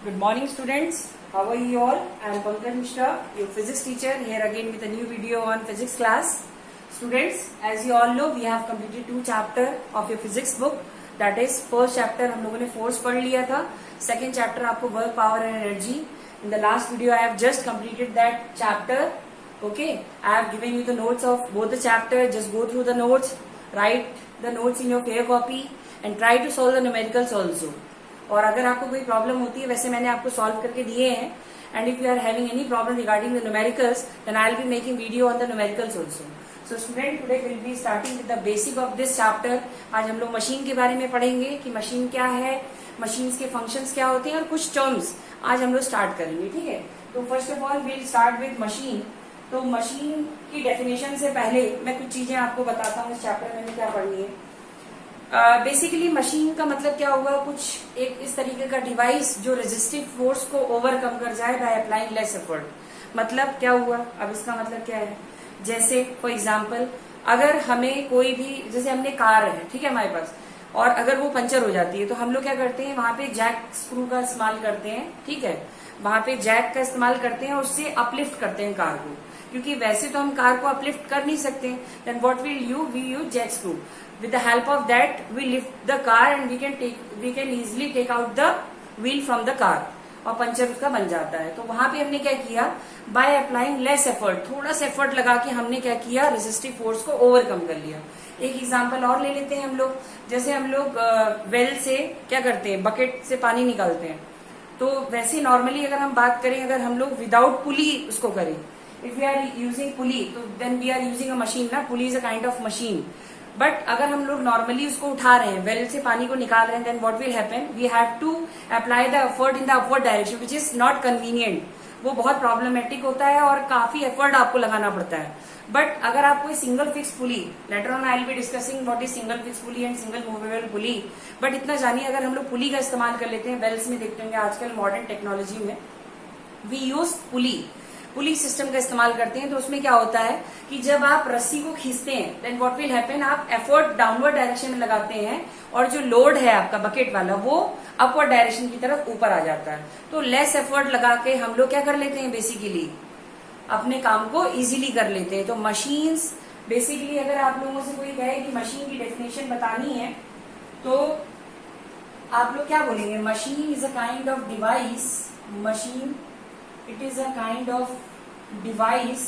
Good morning, students. How are you all? I am Pankaj Mishra, your physics teacher, here again with a new video on physics class. Students, as you all know, we have completed 2 chapters of your physics book. That is, first chapter हम लोगों ने force पढ़ लिया था. Second chapter आपको work, power and energy. In the last video, I have just completed that chapter. Okay, I have given you the notes of both the chapters. Just go through the notes, write the notes in your fair copy, and try to solve the numericals also. और अगर आपको कोई problem होती है, वैसे मैंने आपको solve करके दिए हैं. And if you are having any problem regarding the numericals, then I will be making video on the numericals also. So student, today will be starting with the basic of this chapter. आज हम लोग machine के बारे में पढ़ेंगे कि machine क्या है, मशीन्स के फंक्शंस क्या होते हैं और कुछ टर्म्स आज हम लोग स्टार्ट करेंगे. ठीक है, तो first of all will start with machine. तो मशीन की डेफिनेशन से पहले मैं कुछ चीजें आपको बताता हूँ इस चैप्टर में क्या पढ़नी है. बेसिकली मशीन का मतलब क्या हुआ, कुछ एक इस तरीके का डिवाइस जो रेजिस्टिव फोर्स को ओवरकम कर जाए बाय अप्लाइंग लेस एफर्ट. मतलब क्या हुआ, अब इसका मतलब क्या है. जैसे फॉर एग्जांपल, अगर हमें कोई भी, जैसे हमने कार है, ठीक है, हमारे पास, और अगर वो पंचर हो जाती है तो हम लोग क्या करते हैं, वहां पे जैक स्क्रू का इस्तेमाल करते हैं. ठीक है, वहां पे जैक का इस्तेमाल करते हैं और उससे अपलिफ्ट करते हैं कार को, क्योंकि वैसे तो हम कार को अपलिफ्ट कर नहीं सकते. Then what will you we use jack screw. With the help of that, we lift the car and we can easily take out the wheel from the car. और पंचर उसका बन जाता है. तो वहां पे हमने क्या किया, बाय अप्लाइंग लेस एफर्ट, थोड़ा सा एफर्ट लगा के हमने क्या किया, रेजिस्टिव फोर्स को ओवरकम कर लिया. एक एग्जांपल और ले लेते हैं हम लोग. जैसे हम लोग वेल से क्या करते हैं, बकेट से पानी निकालते हैं. तो वैसे नॉर्मली अगर हम बात करें, अगर हम लोग विदाउट पुली उसको करें, if we are using pulley, तो then we are using a machine ना. Pulley is a kind of machine. But अगर हम लोग नॉर्मली उसको उठा रहे हैं, वेल से पानी को निकाल रहे हैं, then what will happen, we have to apply the effort in the upward direction, which is not convenient. वो बहुत प्रॉब्लमेटिक होता है और काफी एफर्ट आपको लगाना पड़ता है. बट अगर आप कोई single fix pulley, later on I will be discussing what is single fix pulley and single movable pulley. But इतना जानिए, अगर हम लोग पुली का इस्तेमाल कर लेते हैं, वेल्स में देखते होंगे आजकल मॉडर्न टेक्नोलॉजी में वी यूज पुली सिस्टम का इस्तेमाल करते हैं. तो उसमें क्या होता है कि जब आप रस्सी को खींचते हैं, देन व्हाट विल हैपन, आप एफर्ट डाउनवर्ड डायरेक्शन में लगाते हैं और जो लोड है आपका बकेट वाला, वो अपवर्ड डायरेक्शन की तरफ ऊपर आ जाता है. तो लेस एफर्ट लगा के हम लोग क्या कर लेते हैं, बेसिकली अपने काम को इजीली कर लेते हैं. तो मशीन्स बेसिकली, अगर आप लोगों से कोई कहे कि मशीन की डेफिनेशन बतानी है, तो आप लोग क्या बोलेंगे, machine is a kind of device. Machine, it is a kind of device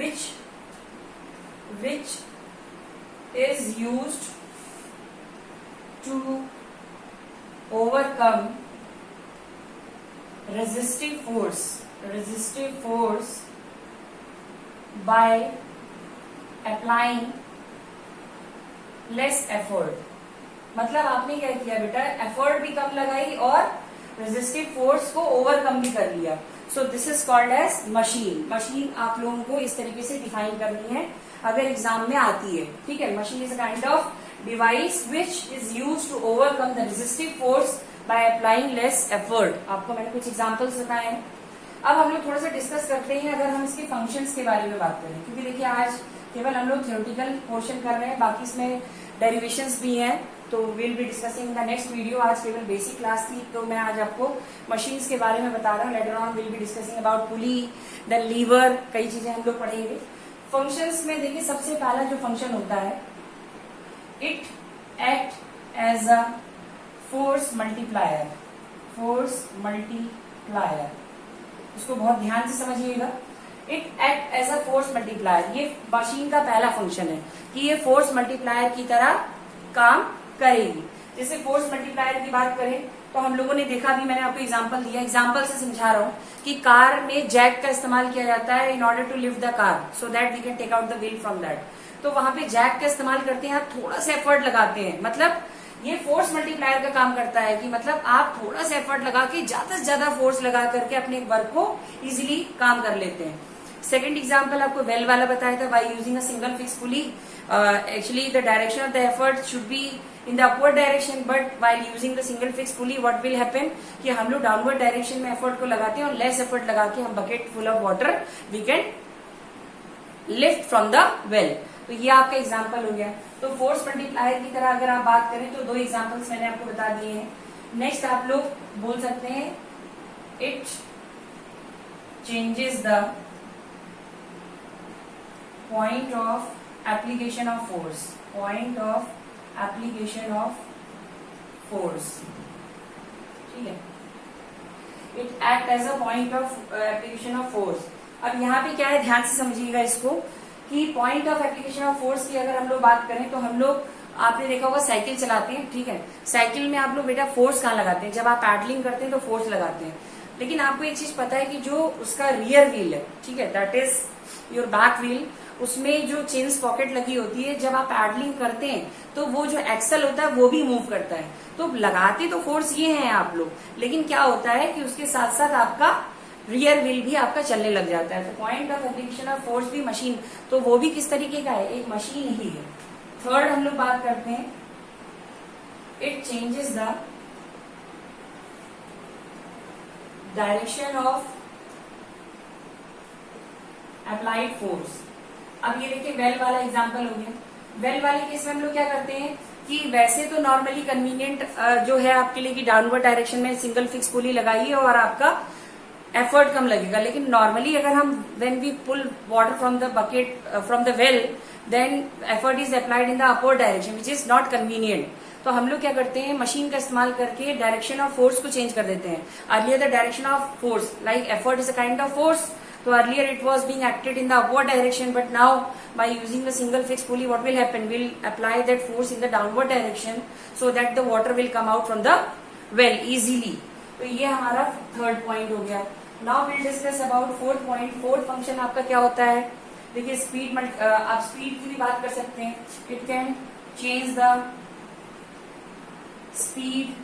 which is used to overcome resistive force by applying less effort. मतलब आपने क्या किया बेटा, एफर्ट भी कम लगाई और रेजिस्टिव फोर्स को ओवरकम भी कर लिया. So this is called as machine. Machine आप लोगों को इस तरीके से डिफाइन करनी है अगर एग्जाम में आती है. ठीक है, machine is a kind of device which is use to overcome the resistive force by applying less effort. आपको मैंने कुछ एग्जाम्पल्स बताए हैं. अब हम लोग थोड़ा सा डिस्कस करते हैं, अगर हम इसके फंक्शंस के बारे में बात करें, क्योंकि देखिए आज केवल हम लोग थ्योरेटिकल पोर्शन कर रहे हैं, बाकी इसमें डेरिवेशंस भी हैं. तो will be discussing the next video. आज केवल बेसिक क्लास थी, तो मैं आज आपको मशीन्स के बारे में बता रहा हूँ. Later on will be discussing about pulley, then lever, कई चीजें हम लोग पढ़ेंगे. फंक्शंस में देखिए, सबसे पहला जो फंक्शन होता है, it act as a force multiplier. उसको बहुत ध्यान से समझिएगा. It act as a force multiplier. ये मशीन का पहला फंक्शन है कि ये फोर्स मल्टीप्लायर की तरह काम करेगी. जैसे फोर्स मल्टीप्लायर की बात करें तो हम लोगों ने देखा, भी मैंने आपको एग्जांपल दिया, एग्जांपल से समझा रहा हूँ कि कार में जैक का इस्तेमाल किया जाता है in order to lift the car so that we can take out the wheel from that. तो वहां पे जैक का इस्तेमाल करते हैं, आप थोड़ा सा एफर्ट लगाते हैं. मतलब ये फोर्स मल्टीप्लायर का काम करता है कि मतलब आप थोड़ा सा एफर्ट लगा के ज्यादा से ज्यादा फोर्स लगा करके अपने वर्क को इजिली काम कर लेते हैं. सेकंड एग्जांपल आपको वेल वाला बताया था, by using a single fix pulley. Actually the direction of the effort should be in the upward direction, but while using the single fixed pulley what will happen कि हम लोग downward direction में effort को लगाते हैं और less effort लगा के हम bucket full of water we can lift from the well. तो ये आपका एग्जाम्पल हो गया। तो फोर्स मल्टीप्लायर की तरह अगर आप बात करें तो 2 एग्जाम्पल्स मैंने आपको बता दिए हैं। नेक्स्ट आप लोग बोल सकते हैं it changes the point of application of force, point of application of force, ठीक है। It act as a point of application of force. अब यहाँ पे क्या है, ध्यान से समझिएगा इसको कि point of application of force की अगर हम लोग बात करें तो हम लोग, आपने देखा होगा साइकिल चलाते हैं, ठीक है। साइकिल में आप लोग बेटा फोर्स कहाँ लगाते हैं, जब आप पैडलिंग करते हैं तो फोर्स लगाते हैं। लेकिन आपको एक चीज पता है कि जो उसका रियर व्हील है, ठीक है, that is your back wheel, उसमें जो चेन पॉकेट लगी होती है, जब आप पैडलिंग करते हैं तो वो जो एक्सल होता है वो भी मूव करता है। तो लगाते तो फोर्स ये हैं आप लोग, लेकिन क्या होता है कि उसके साथ साथ आपका रियर व्हील भी आपका चलने लग जाता है। तो point of application of force भी मशीन, तो वो भी किस तरीके का है, एक मशीन ही है। थर्ड हम लोग बात करते हैं it changes the direction of applied force. अब ये देखिए वेल वाला एग्जांपल हो गया। वेल वाले केस में हम लोग क्या करते हैं कि वैसे तो नॉर्मली कन्वीनियंट जो है आपके लिए कि डाउनवर्ड डायरेक्शन में सिंगल फिक्स पुली लगाइए और आपका एफर्ट कम लगेगा। लेकिन नॉर्मली अगर हम when we pull water from the bucket from the well, then effort is applied in the upward direction which is not convenient. तो हम लोग क्या करते हैं, मशीन का इस्तेमाल करके डायरेक्शन ऑफ फोर्स को चेंज कर देते हैं। Earlier the direction of force like effort is a kind of force, so earlier it was being acted in the upward direction, but now by using the single fixed pulley what will happen, we'll apply that force in the downward direction so that the water will come out from the well easily. तो ये हमारा third point हो गया। Now we'll discuss about fourth point. Fourth function आपका क्या होता है, देखिए स्पीड, आप स्पीड की भी बात कर सकते हैं। It can change the speed,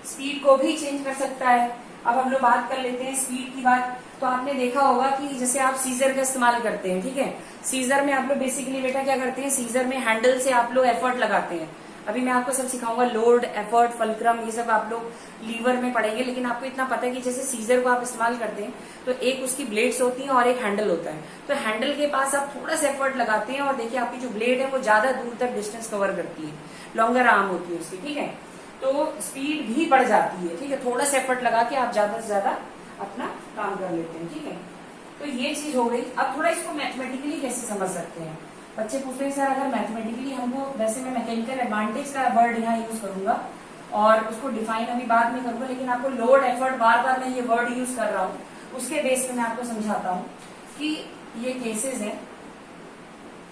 speed को भी चेंज कर सकता है। अब हम लोग बात कर लेते हैं स्पीड की बात। तो आपने देखा होगा कि जैसे आप सीजर का इस्तेमाल करते हैं, ठीक है, सीजर में आप लोग बेसिकली बेटा क्या करते हैं, सीजर में हैंडल से आप लोग एफर्ट लगाते हैं। अभी मैं आपको सब सिखाऊंगा, लोड, एफर्ट, फलक्रम, ये सब आप लोग लीवर में पढ़ेंगे। लेकिन आपको इतना पता है कि जैसे सीजर को आप इस्तेमाल करते हैं तो एक उसकी ब्लेड्स होती हैं और एक हैंडल होता है। तो हैंडल के पास आप थोड़ा सा एफर्ट लगाते हैं और देखिए आपकी जो ब्लेड है वो ज्यादा दूर तक डिस्टेंस कवर करती है, लॉन्गर आर्म होती है उसकी, ठीक है। तो स्पीड भी बढ़ जाती है, ठीक है, थोड़ा सा एफर्ट लगा के आप ज्यादा से ज्यादा अपना काम कर लेते हैं, ठीक है। तो ये चीज हो गई। अब थोड़ा इसको मैथमेटिकली कैसे समझ सकते हैं, बच्चे पूछते हैं सर अगर मैथमेटिकली हमको, वैसे मैं मैकेनिकल एडवांटेज का वर्ड यहाँ यूज करूंगा और उसको डिफाइन अभी बाद में करूंगा, लेकिन आपको लोड, एफर्ट, बार बार मैं ये वर्ड यूज कर रहा हूँ, उसके बेस पे मैं आपको समझाता हूँ कि ये केसेस है,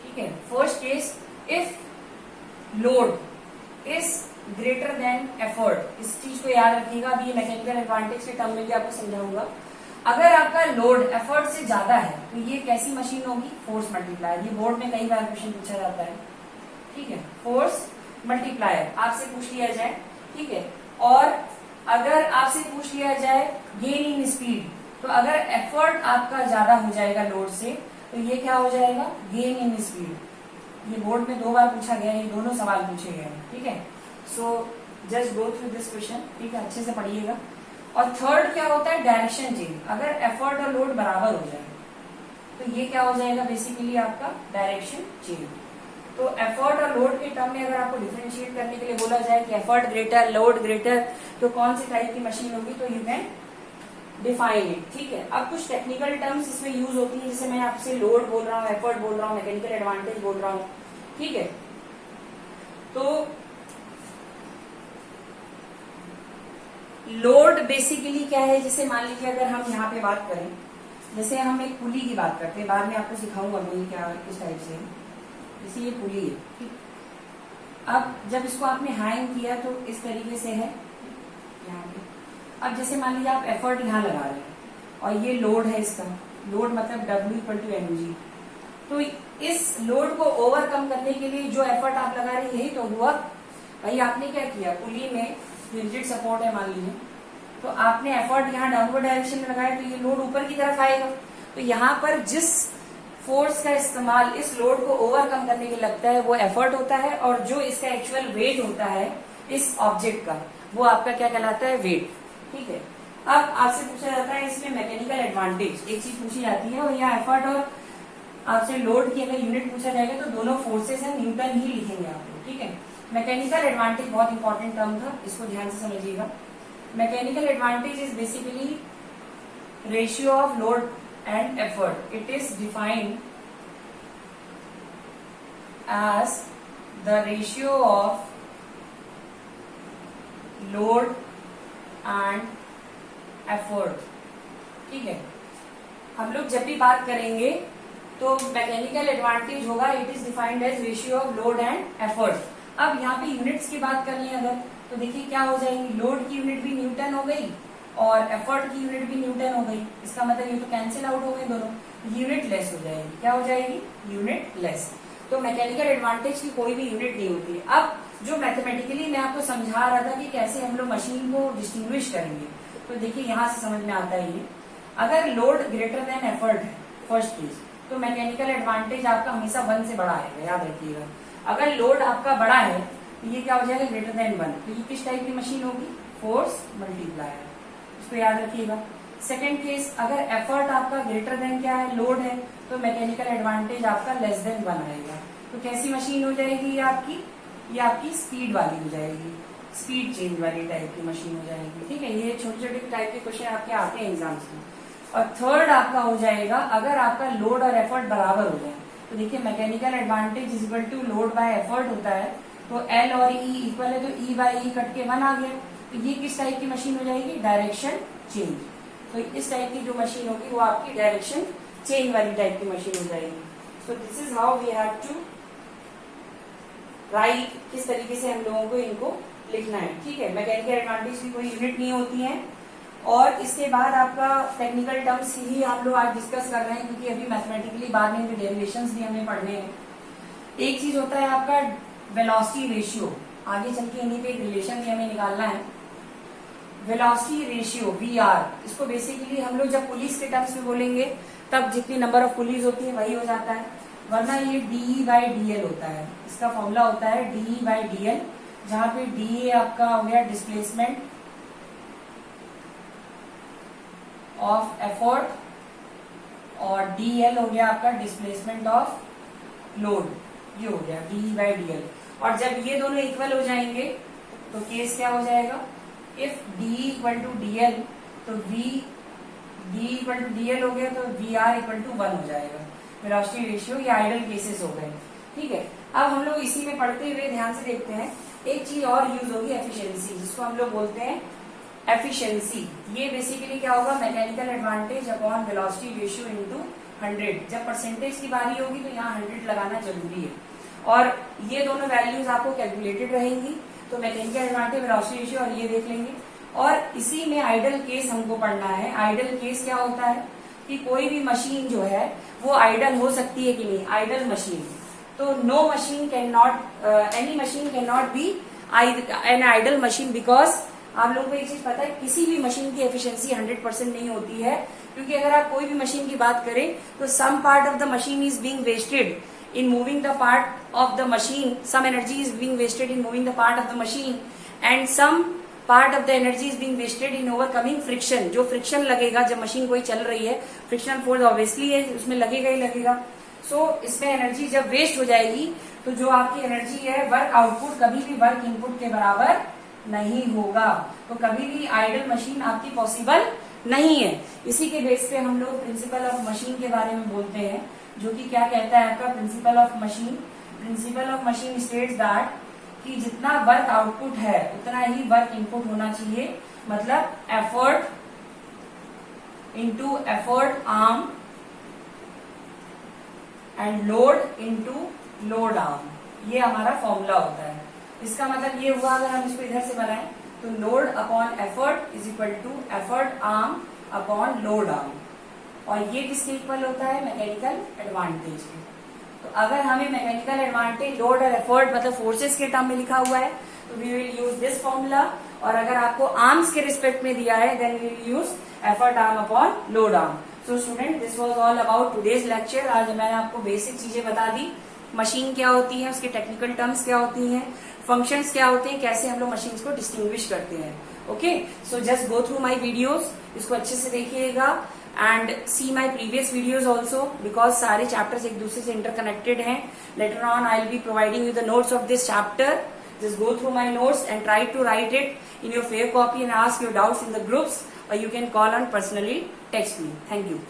ठीक है। First case, if load is greater than effort, इस चीज को याद रखिएगा। अभी ये मैकेनिकल एडवांटेज के टर्म में भी आपको समझाऊंगा। अगर आपका लोड एफर्ट से ज्यादा है तो ये कैसी मशीन होगी, फोर्स मल्टीप्लायर। ये बोर्ड में कई बार क्वेश्चन पूछा जाता है, ठीक है, फोर्स मल्टीप्लायर आपसे पूछ लिया जाए, ठीक है। और अगर आपसे पूछ लिया जाए गेन इन स्पीड, तो अगर एफर्ट आपका ज्यादा हो जाएगा लोड से तो ये क्या हो जाएगा, गेन इन स्पीड। ये बोर्ड में 2 बार पूछा गया, ये दोनों सवाल पूछे गए हैं, ठीक है। So just go through this question, ठीक है, अच्छे से पढ़िएगा। और थर्ड क्या होता है, डायरेक्शन चेंज। अगर एफर्ट और लोड बराबर हो जाए तो ये क्या हो जाएगा, बेसिकली आपका डायरेक्शन चेंज। तो एफर्ट और लोड के टर्म में अगर आपको डिफरेंशिएट करने के लिए बोला जाए कि एफर्ट ग्रेटर, लोड ग्रेटर, तो कौन सी टाइप की मशीन होगी, तो यू कैन डिफाइन इट, ठीक है। अब कुछ टेक्निकल टर्म्स इसमें यूज होती है, जैसे मैं आपसे लोड बोल रहा हूँ, एफर्ट बोल रहा हूँ, मैकेनिकल एडवांटेज बोल रहा हूँ, ठीक है। तो लोड बेसिकली क्या है, जैसे मान लीजिए अगर हम यहाँ पे बात करें, जैसे हम एक पुली की बात करते हैं, बाद में आपको सिखाऊंगा मैं क्या किस टाइप से, जैसे ये पुली है, ठीक। अब जब इसको आपने हैंग किया तो इस तरीके से है यहाँ पे। अब जैसे मान लीजिए आप एफर्ट यहाँ लगा रहे हैं और ये लोड है, इसका लोड मतलब W=mg। तो इस लोड को ओवरकम करने के लिए जो एफर्ट आप लगा रहे हैं यही तो हुआ भाई। आपने क्या किया, पुली में रिजिड सपोर्ट है मान लीजिए, तो आपने एफर्ट यहाँ डाउनवर्ड डायरेक्शन में लगाया तो ये लोड ऊपर की तरफ आएगा। तो यहाँ पर जिस फोर्स का इस्तेमाल इस लोड को ओवरकम करने के लिए लगता है वो एफर्ट होता है, और जो इसका एक्चुअल वेट होता है इस ऑब्जेक्ट का वो आपका क्या कहलाता है, वेट, ठीक है। अब आपसे पूछा जाता है इसमें मैकेनिकल एडवांटेज, एक चीज पूछी जाती है और यहाँ एफर्ट और आपसे लोड की अगर यूनिट पूछा जाएगा तो दोनों फोर्सेस हैं, न्यूटन ही लिखेंगे आप लोग, ठीक है। मैकेनिकल एडवांटेज बहुत इंपॉर्टेंट टर्म था, इसको ध्यान से समझिएगा। Mechanical advantage is basically ratio of load and effort. It is defined as the ratio of load and effort, ठीक है। हम लोग जब भी बात करेंगे तो मैकेनिकल एडवांटेज होगा, it is defined as ratio of load and effort. अब यहाँ पे यूनिट्स की बात कर लें अगर, तो देखिए क्या हो जाएगी, लोड की यूनिट भी न्यूटन हो गई और एफर्ट की यूनिट भी न्यूटन हो गई। इसका मतलब ये तो कैंसिल आउट हो गए दोनों, यूनिट लेस हो जाएगी। क्या हो जाएगी, यूनिट लेस। तो मैकेनिकल एडवांटेज की कोई भी यूनिट नहीं होती है। अब जो मैथमेटिकली मैं आपको समझा रहा था कि कैसे हम लोग मशीन को डिस्टिंग्विश करेंगे, तो देखिए यहाँ से समझ में आता है ये, अगर लोड ग्रेटर देन एफर्ट है फर्स्ट चीज, तो मैकेनिकल एडवांटेज आपका हमेशा 1 से बड़ा आएगा, याद रखिएगा। अगर लोड आपका बड़ा है तो ये क्या हो जाएगा, ग्रेटर देन 1। तो ये किस टाइप की मशीन होगी, फोर्स मल्टीप्लायर, इसको याद रखिएगा। सेकेंड केस, अगर एफर्ट आपका ग्रेटर देन क्या है, लोड है, तो मैकेनिकल एडवांटेज आपका लेस देन 1 आएगा। तो कैसी मशीन हो जाएगी ये आपकी स्पीड वाली हो जाएगी, स्पीड चेंज वाली टाइप की मशीन हो जाएगी, ठीक है। ये छोटे छोटे टाइप के क्वेश्चन आपके आते हैं एग्जाम्स में। और थर्ड आपका हो जाएगा, अगर आपका लोड और एफर्ट बराबर हो जाए, तो देखिए mechanical advantage is equal to load by effort होता है, तो एल और ई इक्वल है, तो ई बाय ई कट के 1 आ गया। तो ये किस टाइप की मशीन हो जाएगी, डायरेक्शन चेंज। तो इस टाइप की जो मशीन होगी वो आपकी डायरेक्शन चेंज वाली टाइप की मशीन हो जाएगी। So this is how we have to write, किस तरीके से हम लोगों को इनको लिखना है, ठीक है। मैकेनिकल एडवांटेज की कोई यूनिट नहीं होती है। और इसके बाद आपका टेक्निकल टर्म्स ही हम लोग आज डिस्कस कर रहे हैं, क्योंकि अभी मैथमेटिकली बाद में इनके डेरिवेशंस भी हमें पढ़ने हैं। एक चीज होता है आपका वेलोसिटी रेशियो, आगे चल के इन्हीं पे एक रिलेशन भी हमें निकालना है। वेलोसिटी रेशियो VR, इसको बेसिकली हम लोग जब पुलिस के टर्म्स में बोलेंगे तब जितनी नंबर ऑफ पुलिस होती है वही हो जाता है, वरना ये DE/DL होता है। इसका फॉर्मूला होता है DE/DL, जहां पे DE आपका हो गया डिस्प्लेसमेंट ऑफ एफर्ट और DL हो गया आपका डिस्प्लेसमेंट ऑफ लोड, ये हो गया DE/DL। और जब ये दोनों इक्वल हो जाएंगे तो केस क्या हो जाएगा, इफ DE=DL तो DE=DL हो गया, तो VR=1 हो जाएगा। वेलोसिटी रेशियो ये आइडल केसेस हो गए, ठीक है। अब हम लोग इसी में पढ़ते हुए ध्यान से देखते हैं, एक चीज और यूज होगी एफिशिएंसी, जिसको हम लोग बोलते हैं एफिशिएंसी। ये बेसिकली क्या होगा, mechanical advantage upon velocity ratio into 100। जब परसेंटेज की बारी होगी तो यहाँ 100 लगाना जरूरी है, और ये दोनों वैल्यूज आपको कैलकुलेटेड रहेंगी। तो मैकेनिकल एडवांटेज, वेलोसिटी रेशियो और ये देख लेंगे। और इसी में आइडल केस हमको पढ़ना है। आइडल केस क्या होता है कि कोई भी मशीन जो है वो आइडल हो सकती है कि नहीं, आइडल मशीन। तो no machine can not, any machine can not be an ideal machine, because आप लोगों को एक चीज पता है, किसी भी मशीन की एफिशिएंसी 100% नहीं होती है। क्योंकि अगर आप कोई भी मशीन की बात करें तो some part of the machine is being wasted in moving the part of the machine, some energy is being wasted in moving the part of the machine, and some part of the energy is being wasted in overcoming friction। जो friction लगेगा जब machine कोई चल रही है, frictional force obviously है, उसमें लगेगा ही लगेगा। सो इसमें एनर्जी जब वेस्ट हो जाएगी तो जो आपकी एनर्जी है, वर्क आउटपुट कभी भी वर्क इनपुट के बराबर नहीं होगा। तो कभी भी आइडल मशीन आपकी पॉसिबल नहीं है। इसी के बेस पे हम लोग प्रिंसिपल ऑफ मशीन के बारे में बोलते हैं, जो कि क्या कहता है आपका principle of machine. Principle of machine states that कि जितना वर्क आउटपुट है उतना ही वर्क इनपुट होना चाहिए। मतलब effort into effort arm and load into load arm, ये हमारा फॉर्मूला होता है। इसका मतलब ये हुआ, अगर हम इसको इधर से बनाएं तो load upon effort is equal to effort arm upon load arm, और ये किसके इक्वल होता है, मैकेनिकल एडवांटेज के। तो अगर हमें मैकेनिकल एडवांटेज लोड और एफर्ट मतलब फोर्सेस के टर्म में लिखा हुआ है तो we will use this formula, और अगर आपको आर्म्स के रिस्पेक्ट में दिया है then we will use effort arm upon load arm. So student, this was all about today's lecture. आज मैंने आपको बेसिक चीजें बता दी, मशीन क्या होती है, उसके टेक्निकल टर्म्स क्या होती हैं, फंक्शंस क्या होते हैं, कैसे हम लोग मशीन्स को डिस्टिंग्विश करते हैं। Okay, so just go through my videos, इसको अच्छे से देखिएगा and see my previous videos also, because सारे chapters एक दूसरे से interconnected हैं. Later on I will be providing you the notes of this chapter. Just go through my notes and try to write it in your fair copy and ask your doubts in the groups, or you can call and personally text me. Thank you.